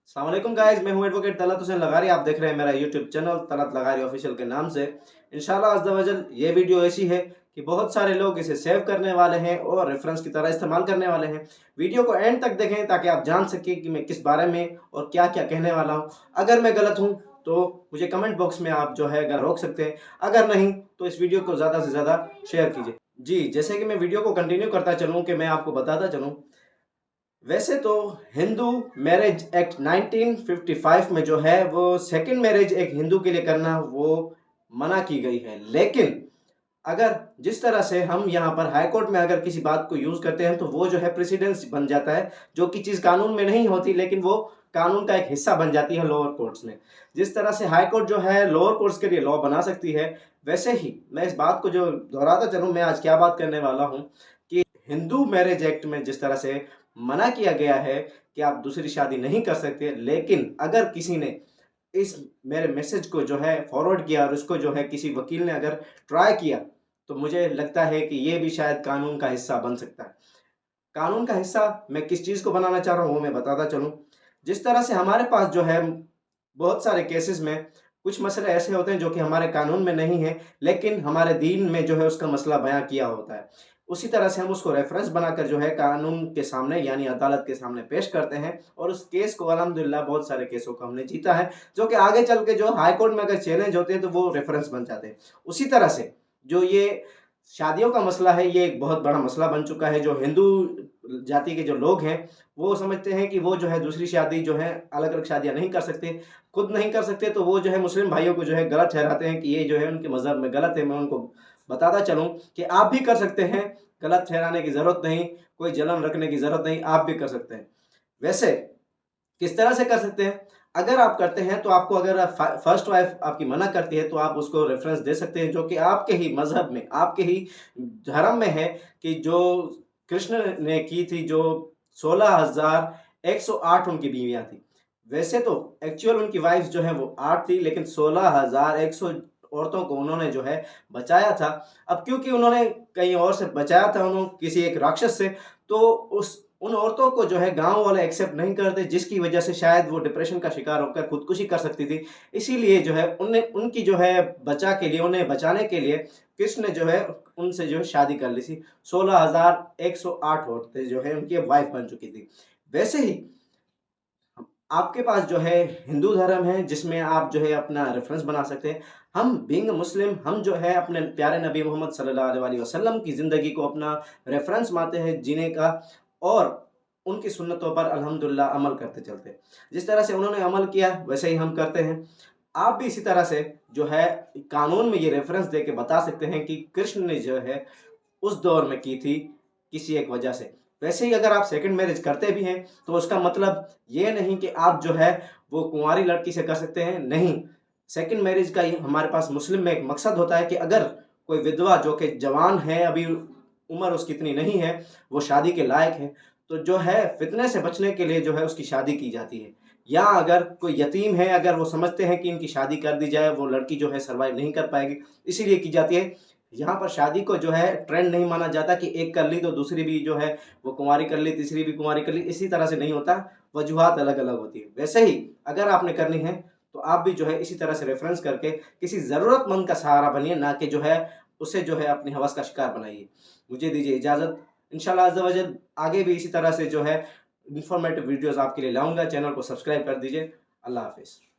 अस्सलाम वालेकुम गाइस, मैं हूं एडवोकेट तलत हुसैन लगारी। आप देख रहे हैं मेरा यूट्यूब चैनल तलत लगारी ऑफिशियल के नाम से। इंशाल्लाह अज़्ज़ा वजल ये वीडियो ऐसी है कि बहुत सारे लोग इसे सेव करने वाले हैं और रेफरेंस की तरह इस्तेमाल करने वाले हैं। वीडियो को एंड तक देखें ताकि आप जान सकें कि मैं किस बारे में और क्या क्या कहने वाला हूँ। अगर मैं गलत हूँ तो मुझे कमेंट बॉक्स में आप जो है रोक सकते हैं, अगर नहीं तो इस वीडियो को ज़्यादा से ज़्यादा शेयर कीजिए। जी, जैसे कि मैं वीडियो को कंटिन्यू करता चलूँ कि मैं आपको बताता चलूँ, वैसे तो हिंदू मैरिज एक्ट 1955 में जो है वो सेकंड मैरिज एक हिंदू के लिए करना वो मना की गई है। लेकिन अगर जिस तरह से हम यहाँ पर हाई कोर्ट में अगर किसी बात को यूज करते हैं तो वो जो है प्रेसिडेंस बन जाता है, जो कि चीज कानून में नहीं होती लेकिन वो कानून का एक हिस्सा बन जाती है लोअर कोर्ट्स में। जिस तरह से हाई कोर्ट जो है लोअर कोर्ट्स के लिए लॉ बना सकती है, वैसे ही मैं इस बात को जो दोहराता चलूं, मैं आज क्या बात करने वाला हूं कि हिंदू मैरिज एक्ट में जिस तरह से मना किया गया है कि आप दूसरी शादी नहीं कर सकते, लेकिन अगर किसी ने इस मेरे मैसेज को जो है फॉरवर्ड किया और उसको जो है किसी वकील ने अगर ट्राई किया, तो मुझे लगता है कि ये भी शायद कानून का हिस्सा बन सकता है। कानून का हिस्सा मैं किस चीज़ को बनाना चाह रहा हूँ वो मैं बताता चलूँ। जिस तरह से हमारे पास जो है बहुत सारे केसेस में कुछ मसले ऐसे होते हैं जो कि हमारे कानून में नहीं है, लेकिन हमारे दीन में जो है उसका मसला बयाँ किया होता है। उसी तरह से हम उसको रेफ़रेंस बनाकर जो है कानून के सामने यानी अदालत के सामने पेश करते हैं और उस केस को अल्हम्दुलिल्लाह बहुत सारे केसों को हमने जीता है, जो कि आगे चल के जो हाई कोर्ट में अगर चैलेंज होते हैं तो वो रेफ़रेंस बन जाते हैं। उसी तरह से जो ये शादियों का मसला है, ये एक बहुत बड़ा मसला बन चुका है। जो हिंदू जाति के जो लोग हैं, वो समझते हैं कि वो जो है दूसरी शादी जो है अलग-अलग शादियाँ नहीं कर सकते। खुद नहीं कर सकते तो वो जो है मुस्लिम भाइयों को जो है गलत ठहराते हैं कि ये जो है उनके मज़हब में गलत है। मैं उनको बताता चलूँ कि आप भी कर सकते हैं, गलत ठहराने की ज़रूरत नहीं, कोई जलन रखने की ज़रूरत नहीं, आप भी कर सकते हैं। वैसे किस तरह से कर सकते हैं? अगर आप करते हैं तो आपको अगर फर्स्ट वाइफ आपकी मना करती है तो आप उसको रेफ़रेंस दे सकते हैं, जो कि आपके ही मज़हब में, आपके ही धर्म में है कि जो कृष्ण ने की थी, जो 16,108 उनकी बीवियाँ थी। वैसे तो एक्चुअल उनकी वाइफ़्स जो हैं वो 8 थी, लेकिन 16,100 औरतों को उन्होंने जो है बचाया था। अब क्योंकि उन्होंने कहीं और से बचाया था किसी एक राक्षस से, तो उस उन औरतों को जो है गाँव वाले एक्सेप्ट नहीं करते, जिसकी वजह से शायद वो डिप्रेशन का शिकार होकर खुदकुशी कर सकती थी। इसीलिए जो है उन्हें उनकी जो है उन्हें बचाने के लिए कृष्ण ने जो है उनसे जो है शादी कर ली थी। 16,108 औरतें जो है उनकी वाइफ़ बन चुकी थी। वैसे ही आपके पास जो है हिंदू धर्म है जिसमें आप जो है अपना रेफ़रेंस बना सकते हैं। हम बीइंग अ मुस्लिम हम जो है अपने प्यारे नबी मोहम्मद सल्लल्लाहु अलैहि वसल्लम की ज़िंदगी को अपना रेफ़रेंस मानते हैं जीने का और उनकी सुन्नतों पर अल्हम्दुलिल्लाह अमल करते चलते हैं। जिस तरह से उन्होंने अमल किया वैसे ही हम करते हैं। आप भी इसी तरह से जो है कानून में ये रेफ़रेंस देके बता सकते हैं कि कृष्ण ने जो है उस दौर में की थी किसी एक वजह से। वैसे ही अगर आप सेकंड मैरिज करते भी हैं तो उसका मतलब ये नहीं कि आप जो है वो कुँवारी लड़की से कर सकते हैं, नहीं। सेकंड मैरिज का ही हमारे पास मुस्लिम में एक मकसद होता है कि अगर कोई विधवा जो कि जवान है, अभी उम्र उसकी इतनी नहीं है, वो शादी के लायक है, तो जो है फ़ितने से बचने के लिए जो है उसकी शादी की जाती है। या अगर कोई यतीम है, अगर वो समझते हैं कि इनकी शादी कर दी जाए, वो लड़की जो है सर्वाइव नहीं कर पाएगी, इसीलिए की जाती है। यहाँ पर शादी को जो है ट्रेंड नहीं माना जाता कि एक कर ली तो दूसरी भी जो है वो कुँवारी कर ली, तीसरी भी कुँवारी कर ली, इसी तरह से नहीं होता, वजूहात अलग-अलग होती है। वैसे ही अगर आपने करनी है तो आप भी जो है इसी तरह से रेफ़रेंस करके किसी ज़रूरतमंद का सहारा बनिए, ना कि जो है उसे जो है अपनी हवस का शिकार बनाइए। मुझे दीजिए इजाज़त। इंशाअल्लाह अज़्ज़ व जल आगे भी इसी तरह से जो है इन्फॉर्मेटिव वीडियोज़ आपके लिए लाऊँगा। चैनल को सब्सक्राइब कर दीजिए। अल्लाह हाफ़िज़।